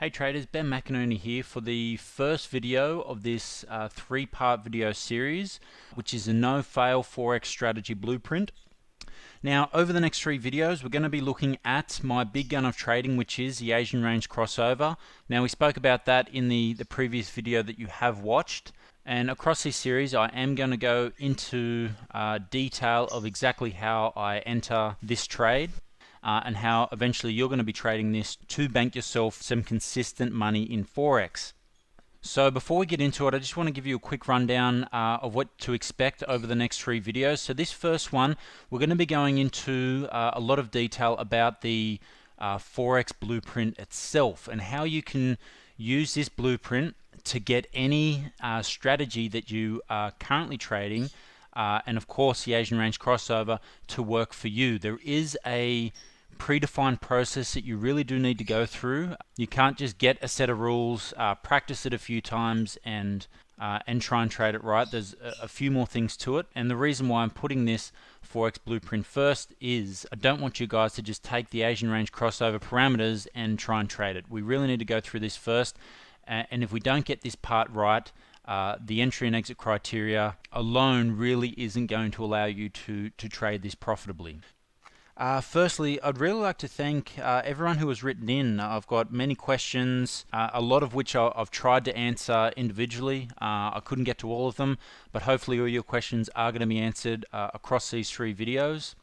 Hey traders, Ben McInerney here for the first video of this three-part video series, which is a no-fail Forex strategy blueprint. Now, over the next three videos, we're going to be looking at my big gun of trading, which is the Asian range crossover. Now, we spoke about that in the previous video that you have watched. And across this series, I am going to go into detail of exactly how I enter this trade. And how eventually you're going to be trading this to bank yourself some consistent money in Forex. So before we get into it, I just want to give you a quick rundown of what to expect over the next three videos. So this first one, we're going to be going into a lot of detail about the Forex blueprint itself and how you can use this blueprint to get any strategy that you are currently trading and of course the Asian range crossover to work for you. There is a predefined process that you really do need to go through. You can't just get a set of rules, practice it a few times and try and trade it right. There's a few more things to it, and the reason why I'm putting this Forex blueprint first is I don't want you guys to just take the Asian range crossover parameters and try and trade it. We really need to go through this first, and if we don't get this part right, the entry and exit criteria alone really isn't going to allow you to trade this profitably. Firstly, I'd really like to thank everyone who has written in. I've got many questions, a lot of which I've tried to answer individually. I couldn't get to all of them, but hopefully all your questions are going to be answered across these three videos.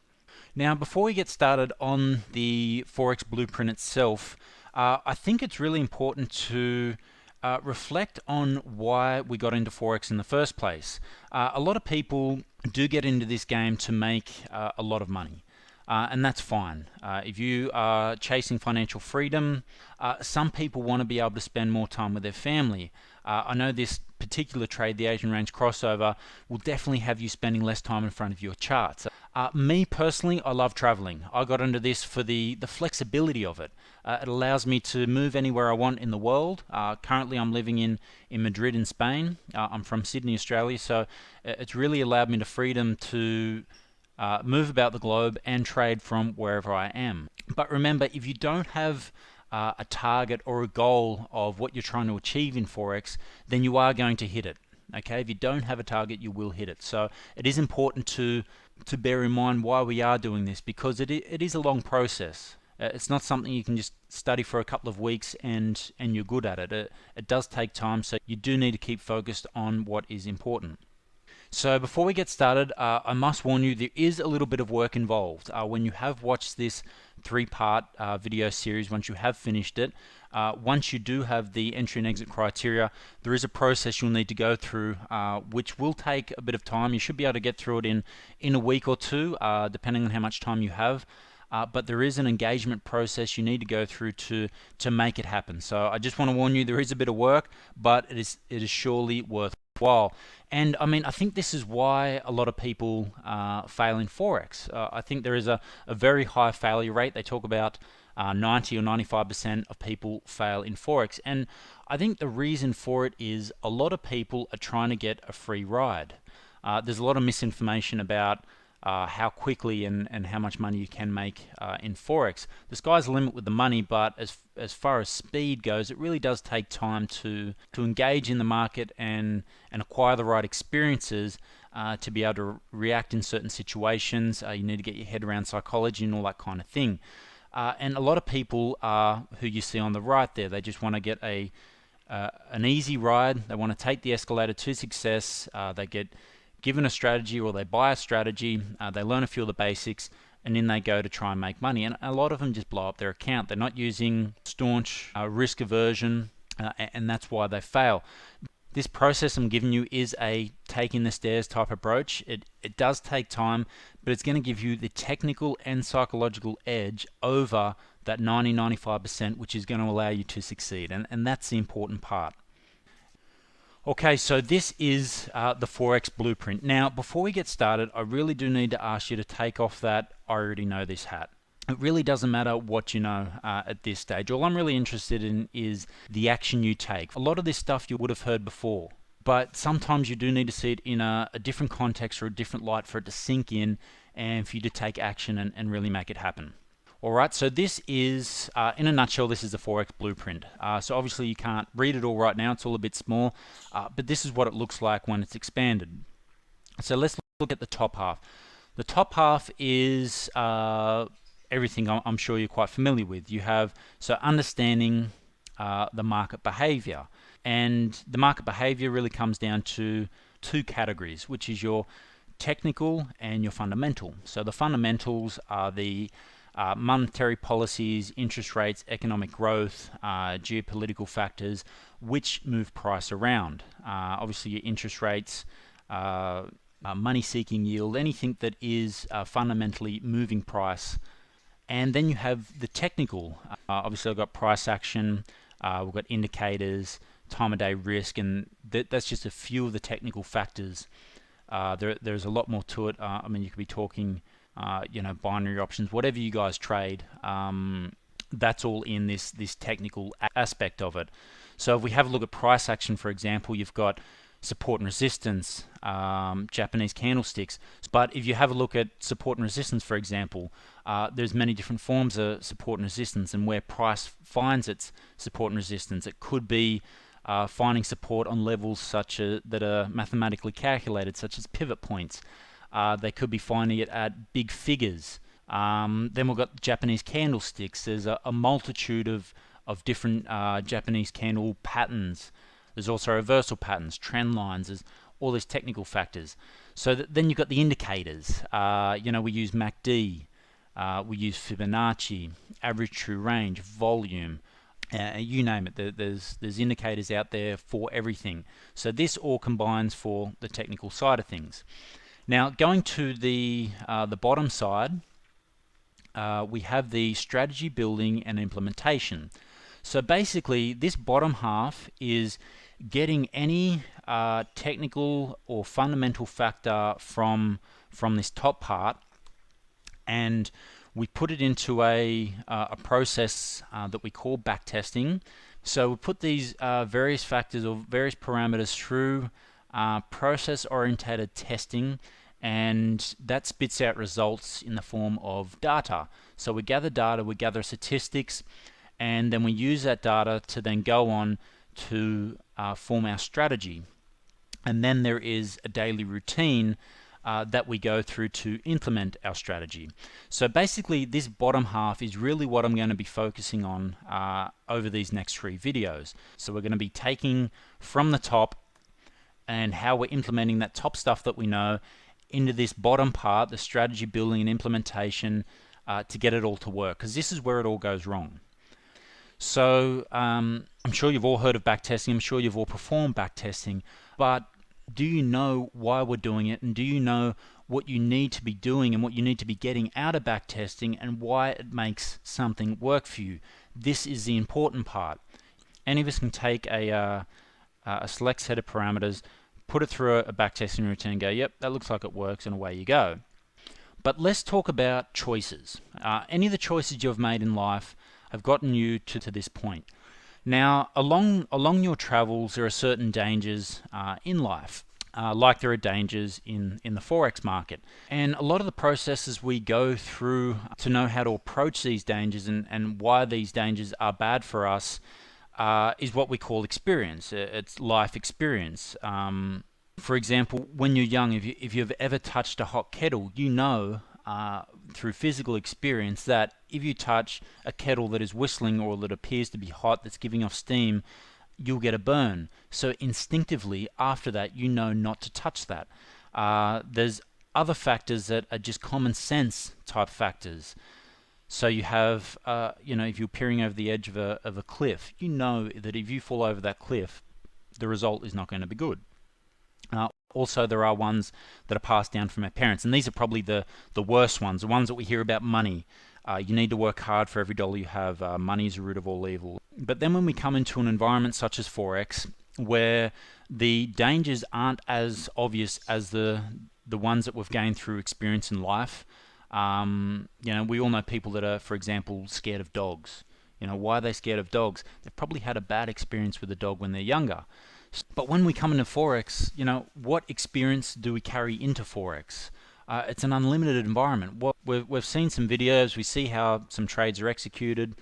Now, before we get started on the Forex blueprint itself, I think it's really important to reflect on why we got into Forex in the first place. A lot of people do get into this game to make a lot of money. And that's fine. If you are chasing financial freedom, some people want to be able to spend more time with their family. I know this particular trade, the Asian range crossover, will definitely have you spending less time in front of your charts. Me personally, I love traveling. I got into this for the flexibility of it. It allows me to move anywhere I want in the world. Currently I'm living in Madrid in Spain. I'm from Sydney, Australia, so it's really allowed me the freedom to move about the globe and trade from wherever I am. But remember, if you don't have a target or a goal of what you're trying to achieve in Forex, then you are going to hit it. Okay, if you don't have a target, you will hit it. So it is important to bear in mind why we are doing this, because it is a long process. It's not something you can just study for a couple of weeks and you're good at it. It does take time, so you do need to keep focused on what is important. So before we get started, I must warn you there is a little bit of work involved. When you have watched this three-part video series, once you have finished it, once you do have the entry and exit criteria, there is a process you'll need to go through, which will take a bit of time. You should be able to get through it in a week or two, depending on how much time you have. But there is an engagement process you need to go through to make it happen. So I just want to warn you, there is a bit of work, but it is surely worthwhile. And I mean, I think this is why a lot of people fail in Forex. I think there is a very high failure rate. They talk about 90 or 95% of people fail in Forex. And I think the reason for it is a lot of people are trying to get a free ride. There's a lot of misinformation about how quickly and how much money you can make in Forex. The sky's the limit with the money, but as far as speed goes, it really does take time to engage in the market and acquire the right experiences to be able to react in certain situations. You need to get your head around psychology and all that kind of thing. And a lot of people who you see on the right there, they just want to get an easy ride. They want to take the escalator to success. They get given a strategy or they buy a strategy, they learn a few of the basics, and then they go to try and make money. And a lot of them just blow up their account. They're not using staunch risk aversion, and that's why they fail. This process I'm giving you is a taking the stairs type approach. It does take time, but it's going to give you the technical and psychological edge over that 90-95%, which is going to allow you to succeed. And that's the important part. Okay, so this is the Forex blueprint. Now, before we get started, I really do need to ask you to take off that I already know this hat. It really doesn't matter what you know at this stage. All I'm really interested in is the action you take. A lot of this stuff you would have heard before, but sometimes you do need to see it in a different context or a different light for it to sink in and for you to take action and really make it happen. All right, so this is, in a nutshell, this is the Forex blueprint. So obviously you can't read it all right now, it's all a bit small, but this is what it looks like when it's expanded. So let's look at the top half. The top half is everything I'm sure you're quite familiar with. You have, so understanding the market behavior. And the market behavior really comes down to two categories, which is your technical and your fundamental. So the fundamentals are the monetary policies, interest rates, economic growth, geopolitical factors, which move price around. Obviously, your interest rates, money-seeking yield, anything that is fundamentally moving price. And then you have the technical. Obviously, I've got price action, we've got indicators, time of day risk, and that's just a few of the technical factors. There's a lot more to it. I mean, you could be talking, binary options, whatever you guys trade. That's all in this technical aspect of it. So if we have a look at price action, for example, you've got support and resistance, Japanese candlesticks. But if you have a look at support and resistance, for example, there's many different forms of support and resistance, and where price finds its support and resistance. It could be finding support on levels such as that are mathematically calculated, such as pivot points. They could be finding it at big figures. Then we've got Japanese candlesticks. There's a multitude of different Japanese candle patterns. There's also reversal patterns, trend lines. There's all these technical factors. So then you've got the indicators. We use MACD, we use Fibonacci, average true range, volume. You name it. There's indicators out there for everything. So this all combines for the technical side of things. Now, going to the bottom side, we have the strategy building and implementation. So basically, this bottom half is getting any technical or fundamental factor from this top part, and we put it into a process that we call backtesting. So we put these various factors or various parameters through process-oriented testing, and that spits out results in the form of data. So we gather data, we gather statistics, and then we use that data to then go on to form our strategy. And then there is a daily routine that we go through to implement our strategy. So basically, this bottom half is really what I'm going to be focusing on over these next 3 videos. So we're going to be taking from the top and how we're implementing that top stuff that we know into this bottom part, the strategy building and implementation, to get it all to work, because this is where it all goes wrong. So I'm sure you've all heard of backtesting, I'm sure you've all performed backtesting, but do you know why we're doing it, and do you know what you need to be doing and what you need to be getting out of backtesting and why it makes something work for you? This is the important part. Any of us can take a select set of parameters, put it through a backtesting routine and go, yep, that looks like it works, and away you go. But let's talk about choices. Any of the choices you've made in life have gotten you to this point. Now, along your travels, there are certain dangers in life, like there are dangers in the Forex market. And a lot of the processes we go through to know how to approach these dangers and why these dangers are bad for us is what we call experience. It's life experience. For example, when you're young, if you've ever touched a hot kettle, you know through physical experience that if you touch a kettle that is whistling or that appears to be hot, that's giving off steam, you'll get a burn. So instinctively, after that, you know not to touch that. There's other factors that are just common sense type factors. So you have, if you're peering over the edge of a cliff, you know that if you fall over that cliff, the result is not going to be good. Also, there are ones that are passed down from our parents, and these are probably the worst ones, the ones that we hear about money. You need to work hard for every dollar you have. Money is the root of all evil. But then when we come into an environment such as Forex, where the dangers aren't as obvious as the ones that we've gained through experience in life, we all know people that are, for example, scared of dogs. Why are they scared of dogs? They've probably had a bad experience with a dog when they're younger. But when we come into Forex, what experience do we carry into Forex? It's an unlimited environment. What we've seen some videos, we see how some trades are executed,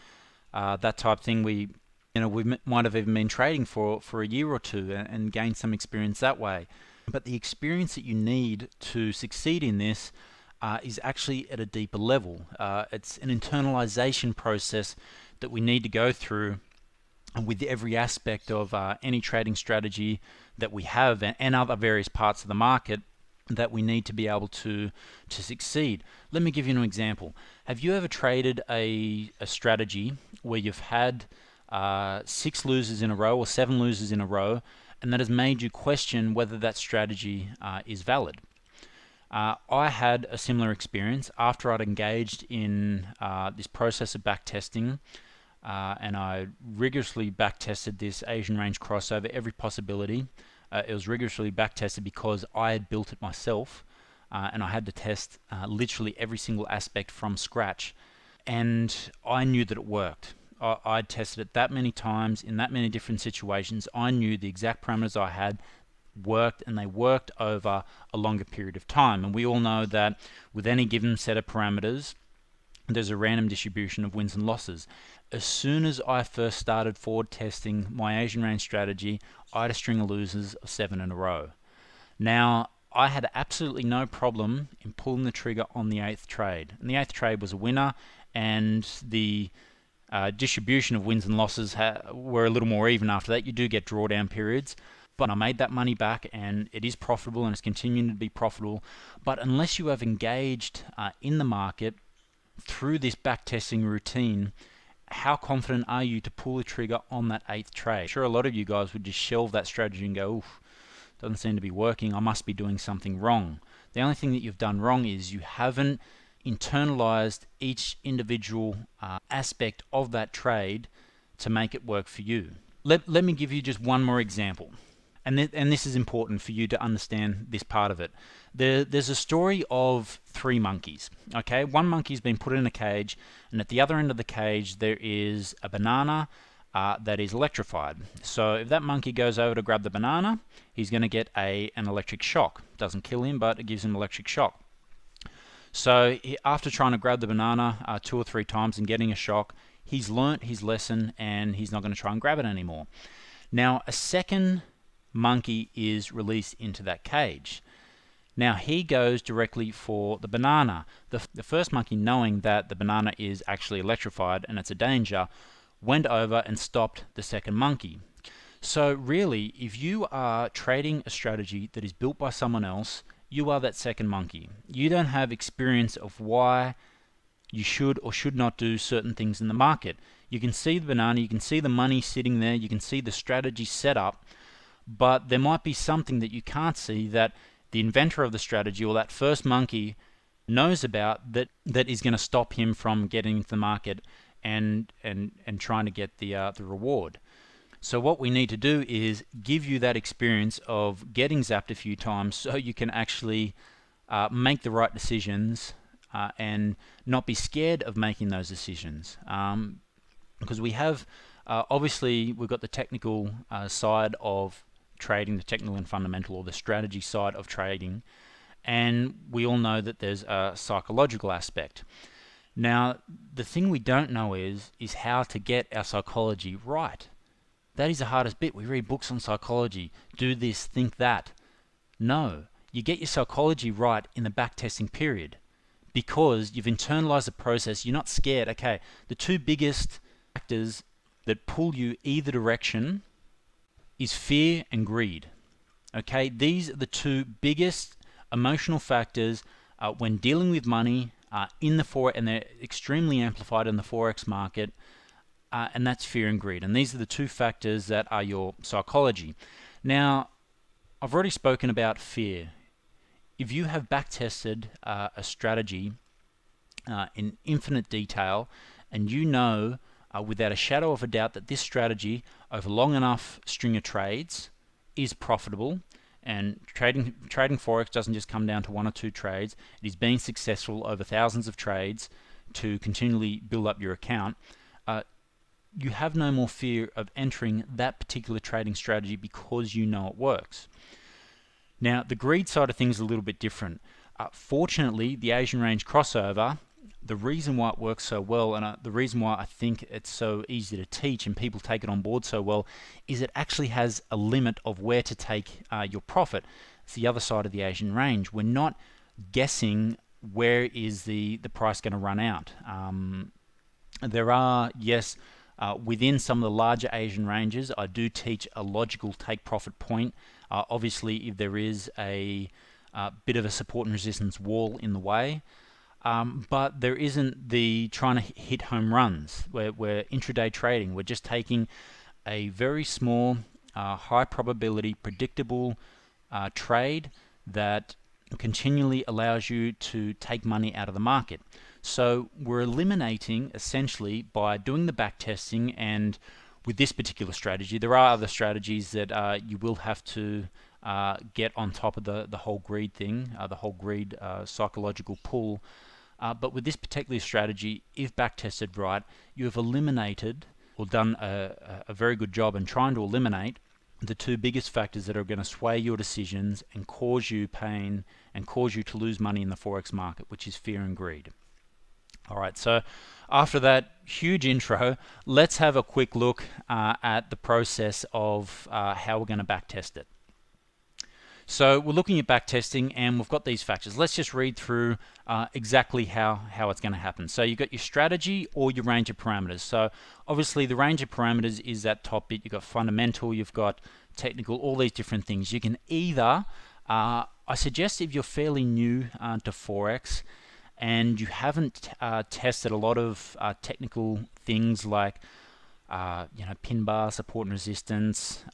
that type of thing. We might have even been trading for a year or two and gained some experience that way. But the experience that you need to succeed in this is actually at a deeper level. It's an internalization process that we need to go through with every aspect of any trading strategy that we have and other various parts of the market that we need to be able to succeed. Let me give you an example. Have you ever traded a strategy where you've had 6 losers in a row or 7 losers in a row, and that has made you question whether that strategy is valid? I had a similar experience after I'd engaged in this process of backtesting, and I rigorously backtested this Asian range crossover, every possibility. It was rigorously backtested because I had built it myself, and I had to test literally every single aspect from scratch, and I knew that it worked. I'd tested it that many times in that many different situations. I knew the exact parameters I had worked, and they worked over a longer period of time. And we all know that with any given set of parameters, there's a random distribution of wins and losses. As soon as I first started forward testing my Asian range strategy, I had a string of losers of 7 in a row. Now, I had absolutely no problem in pulling the trigger on the 8th trade. And the 8th trade was a winner, and the distribution of wins and losses were a little more even after that. You do get drawdown periods, but I made that money back, and it is profitable, and it's continuing to be profitable. But unless you have engaged in the market through this backtesting routine, how confident are you to pull the trigger on that 8th trade? I'm sure a lot of you guys would just shelve that strategy and go, oof, doesn't seem to be working, I must be doing something wrong. The only thing that you've done wrong is you haven't internalized each individual aspect of that trade to make it work for you. Let me give you just one more example. And this is important for you to understand this part of it. There's a story of 3 monkeys. Okay, one monkey's been put in a cage, and at the other end of the cage there is a banana that is electrified. So if that monkey goes over to grab the banana, he's going to get an electric shock. Doesn't kill him, but it gives him electric shock. So after trying to grab the banana 2 or 3 times and getting a shock, he's learnt his lesson, and he's not going to try and grab it anymore. Now, a second monkey is released into that cage. Now he goes directly for the banana. The first monkey, knowing that the banana is actually electrified and it's a danger, went over and stopped the second monkey. So really, if you are trading a strategy that is built by someone else, you are that second monkey. You don't have experience of why you should or should not do certain things in the market. You can see the banana, you can see the money sitting there, you can see the strategy set up, but there might be something that you can't see that the inventor of the strategy or that first monkey knows about that is going to stop him from getting into the market and trying to get the reward. So what we need to do is give you that experience of getting zapped a few times so you can actually make the right decisions and not be scared of making those decisions. Because we have, obviously, we've got the technical side of trading, the technical and fundamental, or the strategy side of trading, and we all know that there's a psychological aspect. Now, the thing we don't know is how to get our psychology right. That is the hardest bit. We read books on psychology, do this, think that. No, you get your psychology right in the backtesting period because you've internalized the process. You're not scared. Okay, the 2 biggest factors that pull you either direction is fear and greed. Okay, these are the 2 biggest emotional factors when dealing with money in the Forex, and they're extremely amplified in the Forex market, and that's fear and greed. And these are the 2 factors that are your psychology. Now, I've already spoken about fear. If you have backtested a strategy in infinite detail, and you know without a shadow of a doubt that this strategy over long enough string of trades is profitable, and trading Forex doesn't just come down to 1 or 2 trades, it is being successful over thousands of trades to continually build up your account, you have no more fear of entering that particular trading strategy because you know it works. Now, the greed side of things is a little bit different. Fortunately, the Asian range crossover, the reason why it works so well, and the reason why I think it's so easy to teach and people take it on board so well, is it actually has a limit of where to take your profit. It's the other side of the Asian range. We're not guessing where is the price going to run out. There are, yes, within some of the larger Asian ranges, I do teach a logical take profit point. Obviously, if there is a bit of a support and resistance wall in the way, but there isn't the trying to hit home runs. We're intraday trading. We're just taking a very small, high probability, predictable trade that continually allows you to take money out of the market. So we're eliminating, essentially, by doing the back testing, and with this particular strategy, there are other strategies that you will have to get on top of the whole greed thing, the whole greed psychological pull. But with this particular strategy, if back tested right, you have eliminated or done a very good job in trying to eliminate the two biggest factors that are going to sway your decisions and cause you pain and cause you to lose money in the Forex market, which is fear and greed. Alright, so after that huge intro, let's have a quick look at the process of how we're going to backtest it. So we're looking at backtesting, and we've got these factors. Let's just read through exactly how it's going to happen. So you've got your strategy or your range of parameters. So obviously the range of parameters is that top bit. You've got fundamental, you've got technical, all these different things. You can either, I suggest if you're fairly new to Forex and you haven't tested a lot of technical things like pin bar, support and resistance,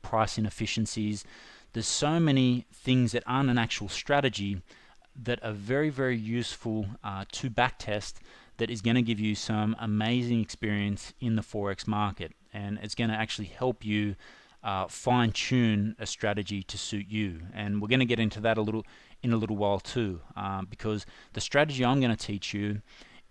price inefficiencies. There's so many things that aren't an actual strategy that are very, very useful to backtest, that is going to give you some amazing experience in the Forex market, and it's going to actually help you fine-tune a strategy to suit you. And we're going to get into that in a little while too, because the strategy I'm going to teach you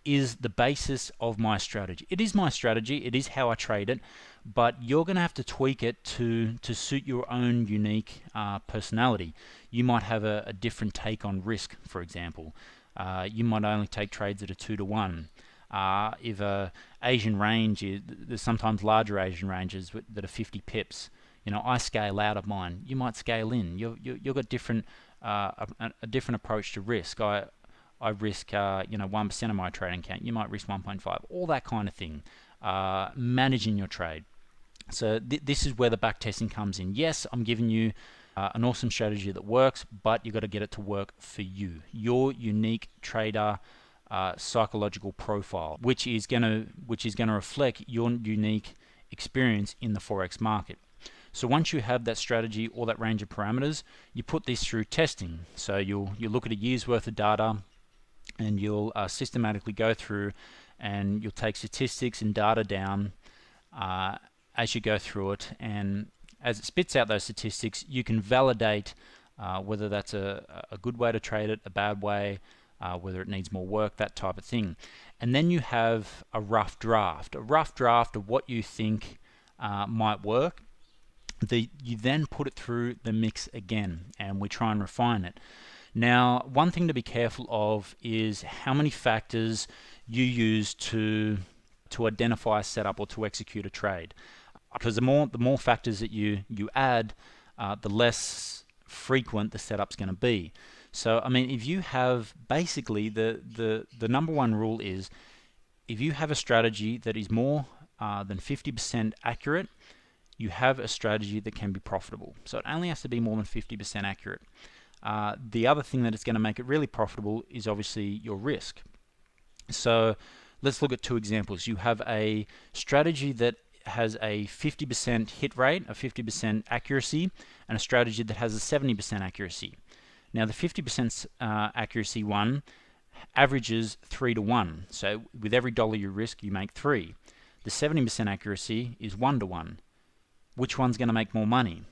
is the basis of my strategy. It is my strategy, it is how I trade it, but you're going to have to tweak it to suit your own unique personality. You might have a different take on risk, for example. You might only take trades that are 2 to 1. If a Asian range there's sometimes larger Asian ranges that are 50 pips. I scale out of mine. You might scale in. You've got different a different approach to risk. I risk 1% of my trading account. You might risk 1.5. All that kind of thing. Managing your trade. So this is where the backtesting comes in. Yes, I'm giving you an awesome strategy that works, but you've got to get it to work for you, your unique trader psychological profile, which is going to reflect your unique experience in the Forex market. So once you have that strategy or that range of parameters, you put this through testing. So you'll look at a year's worth of data, and you'll systematically go through, and you'll take statistics and data down as you go through it, and as it spits out those statistics, you can validate whether that's a good way to trade it, a bad way, whether it needs more work, that type of thing. And then you have a rough draft of what you think might work. You then put it through the mix again, and we try and refine it. Now, one thing to be careful of is how many factors you use to identify a setup or to execute a trade, because the more factors that you add, the less frequent the setup's going to be. So I mean, if you have basically the number one rule is, if you have a strategy that is more than 50% accurate, you have a strategy that can be profitable. So it only has to be more than 50% accurate. The other thing that is going to make it really profitable is obviously your risk. So let's look at two examples. You have a strategy that has a 50% hit rate, a 50% accuracy, and a strategy that has a 70% accuracy. Now the 50% accuracy one averages 3 to 1. So with every dollar you risk, you make 3. The 70% accuracy is 1 to 1. Which one's going to make more money?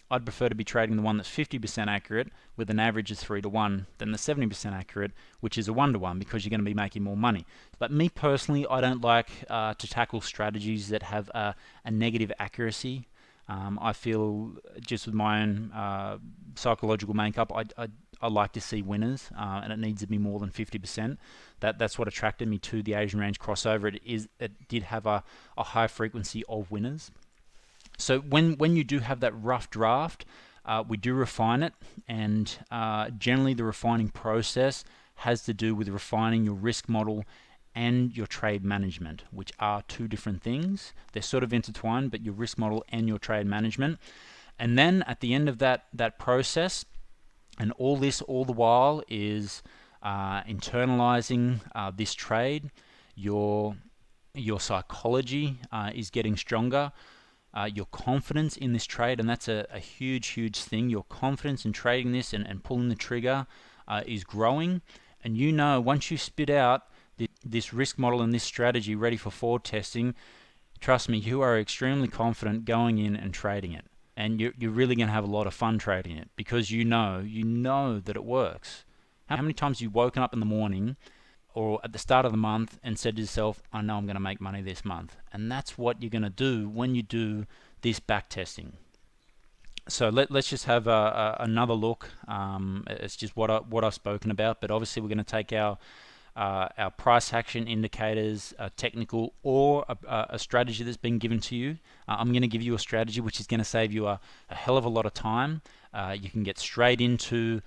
I'd prefer to be trading the one that's 50% accurate with an average of 3 to 1 than the 70% accurate, which is a 1 to 1, because you're going to be making more money. But me personally, I don't like to tackle strategies that have a negative accuracy. I feel, just with my own psychological makeup, I like to see winners, and it needs to be more than 50%. That's what attracted me to the Asian range crossover. It did have a high frequency of winners. So when you do have that rough draft, we do refine it, and generally the refining process has to do with refining your risk model and your trade management, which are two different things. They're sort of intertwined, but your risk model and your trade management. And then at the end of that process, and all the while is internalizing this trade. Your psychology is getting stronger. Your confidence in this trade, and that's a huge thing. Your confidence in trading this and pulling the trigger is growing. And you know, once you spit out this risk model and this strategy ready for forward testing, trust me, you are extremely confident going in and trading it. And you're really going to have a lot of fun trading it, because you know that it works. How many times have you woken up in the morning or at the start of the month and said to yourself, I know I'm going to make money this month? And that's what you're going to do when you do this back testing. So let's just have another look. It's just what I've spoken about, but obviously we're going to take our price action indicators, technical, or a strategy that's been given to you. I'm going to give you a strategy which is going to save you a hell of a lot of time. You can get straight into,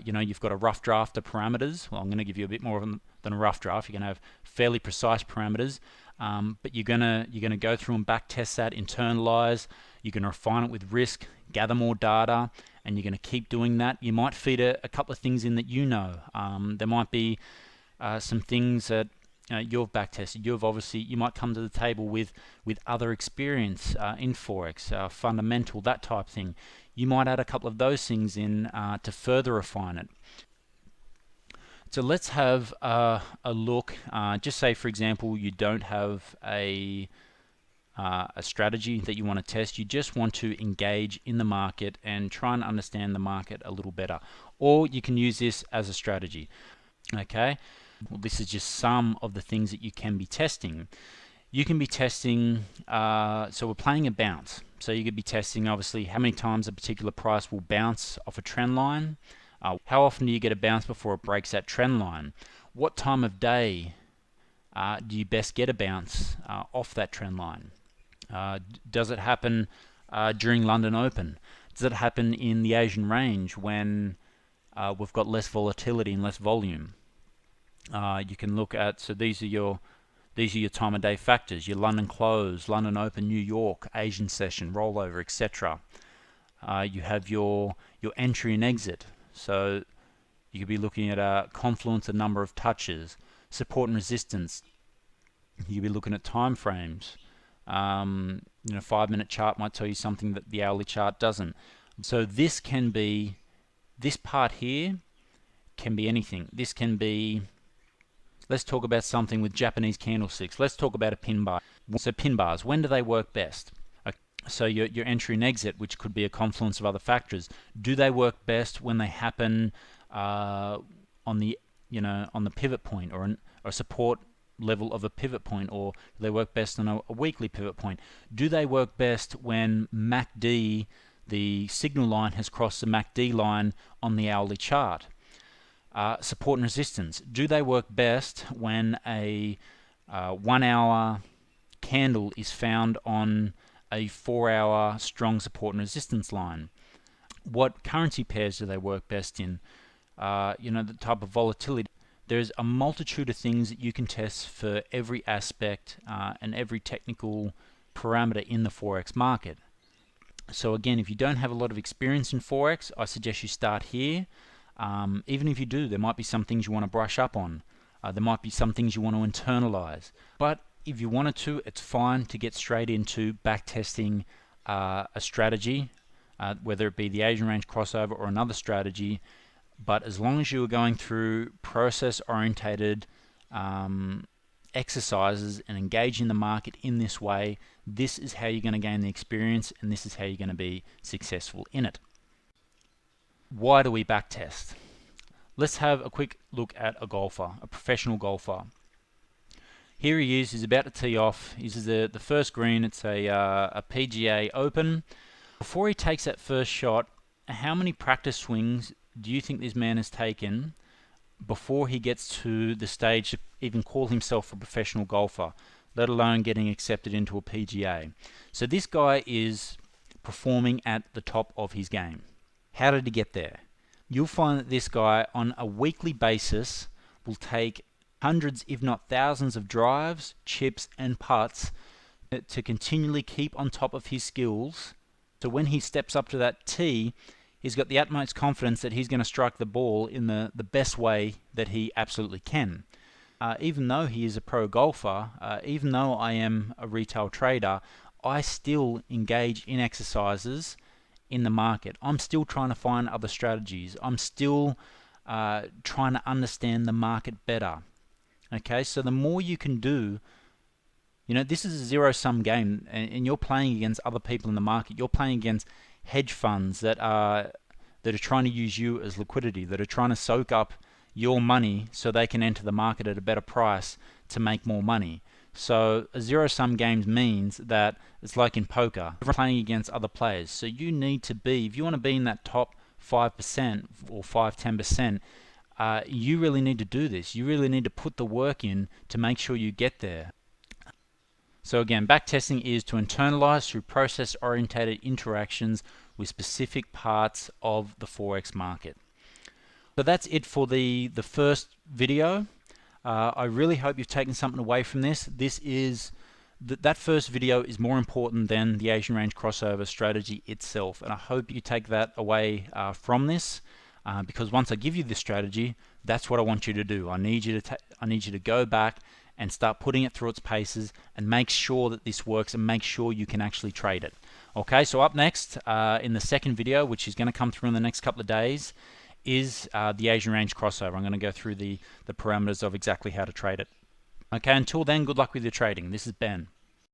you've got a rough draft of parameters. Well, I'm going to give you a bit more than a rough draft. You're going to have fairly precise parameters, but you're going to go through and back test that, internalize. You're going to refine it with risk, gather more data, and you're going to keep doing that. You might feed a couple of things in that there might be some things that you've back tested. You might come to the table with other experience in Forex, fundamental, that type thing. You might add a couple of those things in to further refine it. So let's have a look. Just say, for example, you don't have a strategy that you want to test. You just want to engage in the market and try and understand the market a little better. Or you can use this as a strategy. Okay. Well, this is just some of the things that you can be testing. You can be testing, so we're playing a bounce. So you could be testing, obviously, how many times a particular price will bounce off a trend line. How often do you get a bounce before it breaks that trend line? What time of day do you best get a bounce off that trend line? Does it happen during London Open? Does it happen in the Asian range when we've got less volatility and less volume? You can look at, so these are your time of day factors, your London close, London Open, New York, Asian session, rollover, etc. You have your entry and exit. So you could be looking at a confluence, a number of touches, support and resistance. You could be looking at time frames. 5-minute chart might tell you something that the hourly chart doesn't. So this part here can be anything. This can be, let's talk about something with Japanese candlesticks. Let's talk about a pin bar. So pin bars, when do they work best? So your entry and exit, which could be a confluence of other factors, do they work best when they happen on the pivot point, or a support level of a pivot point, or do they work best on a weekly pivot point? Do they work best when MACD, the signal line, has crossed the MACD line on the hourly chart? Support and resistance, do they work best when a 1 hour candle is found on a 4-hour strong support and resistance line? What currency pairs do they work best in? The type of volatility. There's a multitude of things that you can test for every aspect and every technical parameter in the Forex market. So again, if you don't have a lot of experience in Forex, I suggest you start here. Even if you do, there might be some things you want to brush up on. There might be some things you want to internalize. But if you wanted to, it's fine to get straight into backtesting a strategy, whether it be the Asian range crossover or another strategy. But as long as you are going through process-orientated exercises and engaging the market in this way, this is how you're going to gain the experience, and this is how you're going to be successful in it. Why do we backtest? Let's have a quick look at a golfer, a professional golfer. Here he is, he's about to tee off. This is the first green. It's a PGA Open. Before he takes that first shot, how many practice swings do you think this man has taken before he gets to the stage to even call himself a professional golfer, let alone getting accepted into a PGA? So this guy is performing at the top of his game. How did he get there? You'll find that this guy on a weekly basis will take hundreds if not thousands of drives, chips and putts to continually keep on top of his skills. So when he steps up to that tee, he's got the utmost confidence that he's going to strike the ball in the best way that he absolutely can. Even though he is a pro golfer, even though I am a retail trader, I still engage in exercises in the market. I'm still trying to find other strategies. I'm still trying to understand the market better. Okay, so the more you can do, you know, this is a zero-sum game, and you're playing against other people in the market. You're playing against hedge funds that are trying to use you as liquidity, that are trying to soak up your money so they can enter the market at a better price to make more money. So a zero-sum game means that it's like in poker, you're playing against other players. So you need to be, if you want to be in that top 5% or 5-10%, you really need to do this. You really need to put the work in to make sure you get there. So again, backtesting is to internalize through process-oriented interactions with specific parts of the Forex market. So that's it for the first video. I really hope you've taken something away from this. That first video is more important than the Asian range crossover strategy itself, and I hope you take that away from this, because once I give you this strategy, that's what I want you to do. I need you to go back and start putting it through its paces and make sure that this works and make sure you can actually trade it. Okay, so up next in the second video, which is going to come through in the next couple of days, is the Asian range crossover. I'm going to go through the parameters of exactly how to trade it. Okay, until then, good luck with your trading. This is Ben.